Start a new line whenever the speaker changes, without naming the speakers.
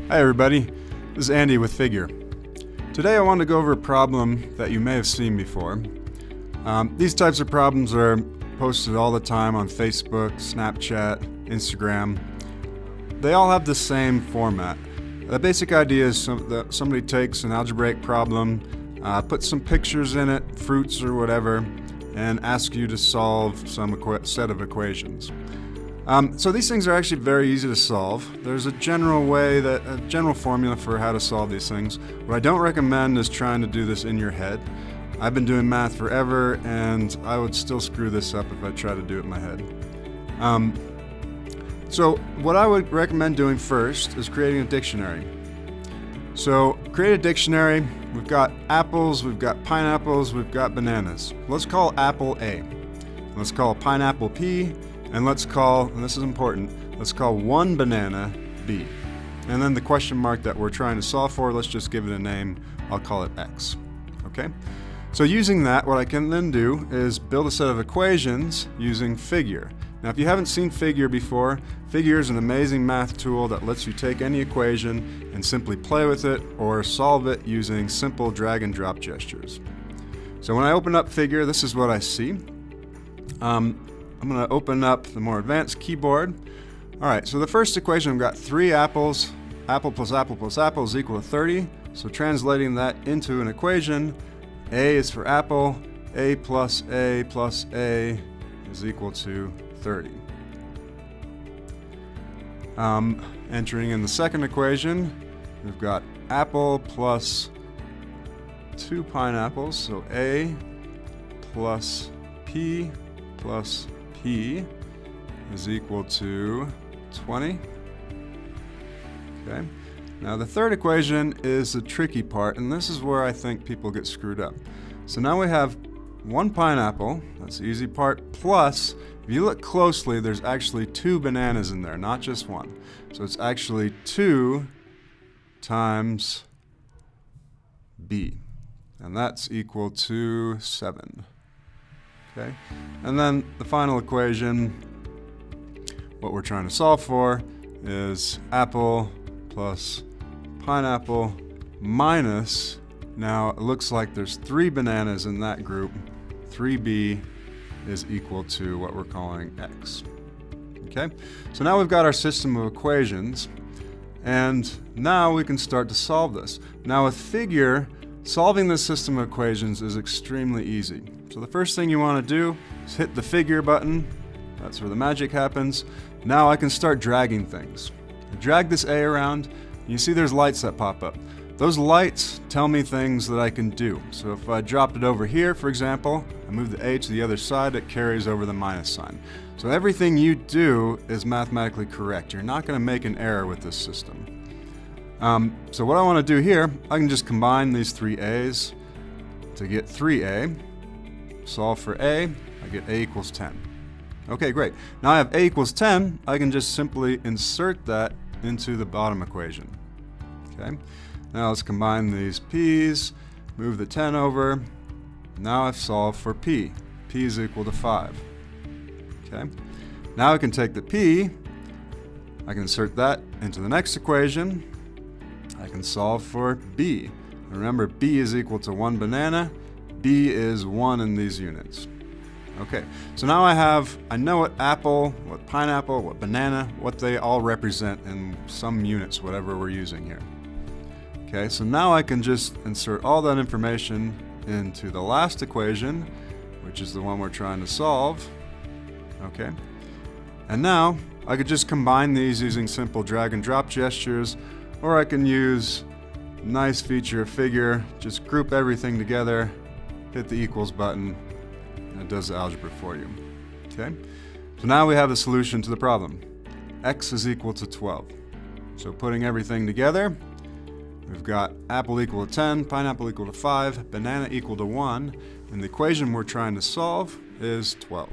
Hi everybody, this is Andy with Figure. Today I want to go over a problem that you may have seen before. These types of problems are posted all the time on Facebook, Snapchat, Instagram. They all have the same format. The basic idea is that somebody takes an algebraic problem, puts some pictures in it, fruits or whatever, and asks you to solve some set of equations. So these things are actually very easy to solve. There's a general formula for how to solve these things. What I don't recommend is trying to do this in your head. I've been doing math forever, and I would still screw this up if I try to do it in my head. So what I would recommend doing first is creating a dictionary. So create a dictionary. We've got apples, we've got pineapples, we've got bananas. Let's call apple A. Let's call pineapple P. And let's call, and this is important, let's call one banana B. And then the question mark that we're trying to solve for, let's just give it a name. I'll call it X. Okay? So using that, what I can then do is build a set of equations using Figure. Now, if you haven't seen Figure before, Figure is an amazing math tool that lets you take any equation and simply play with it or solve it using simple drag and drop gestures. So when I open up Figure, this is what I see. I'm going to open up the more advanced keyboard. All right, so the first equation, we've got 3 apples. Apple plus apple plus apple is equal to 30. So translating that into an equation, A is for apple, A plus A plus A is equal to 30. Entering in the second equation, we've got apple plus 2 pineapples, so A plus P plus P is equal to 20. Okay. Now the third equation is the tricky part, and this is where I think people get screwed up. So now we have 1 pineapple, that's the easy part, plus, if you look closely, there's actually 2 bananas in there, not just 1. So it's actually 2 times B, and that's equal to 7. Okay. And then the final equation, what we're trying to solve for is apple plus pineapple minus, now it looks like there's 3 bananas in that group, 3b is equal to what we're calling x. Okay, so now we've got our system of equations, and now we can start to solve this. Now with Figure, solving this system of equations is extremely easy. So the first thing you want to do is hit the Figure button. That's where the magic happens. Now I can start dragging things. I drag this A around, and you see there's lights that pop up. Those lights tell me things that I can do. So if I dropped it over here, for example, I move the A to the other side, it carries over the minus sign. So everything you do is mathematically correct. You're not going to make an error with this system. So what I want to do here, I can just combine these 3 A's to get 3A. Solve for A, I get A equals 10. Okay, great. Now I have A equals 10, I can just simply insert that into the bottom equation. Okay, now let's combine these P's, move the 10 over. Now I've solved for P. P is equal to 5. Okay, now I can take the P, I can insert that into the next equation. I can solve for B. Remember, B is equal to 1 banana. B is 1 in these units. Okay, so now I know what apple, what pineapple, what banana, what they all represent in some units, whatever we're using here. Okay, so now I can just insert all that information into the last equation, which is the one we're trying to solve. Okay, and now I could just combine these using simple drag and drop gestures, or I can use a nice feature of Figure, just group everything together, hit the equals button, and it does the algebra for you. Okay? So now we have the solution to the problem. X is equal to 12. So putting everything together, we've got apple equal to 10, pineapple equal to 5, banana equal to 1, and the equation we're trying to solve is 12.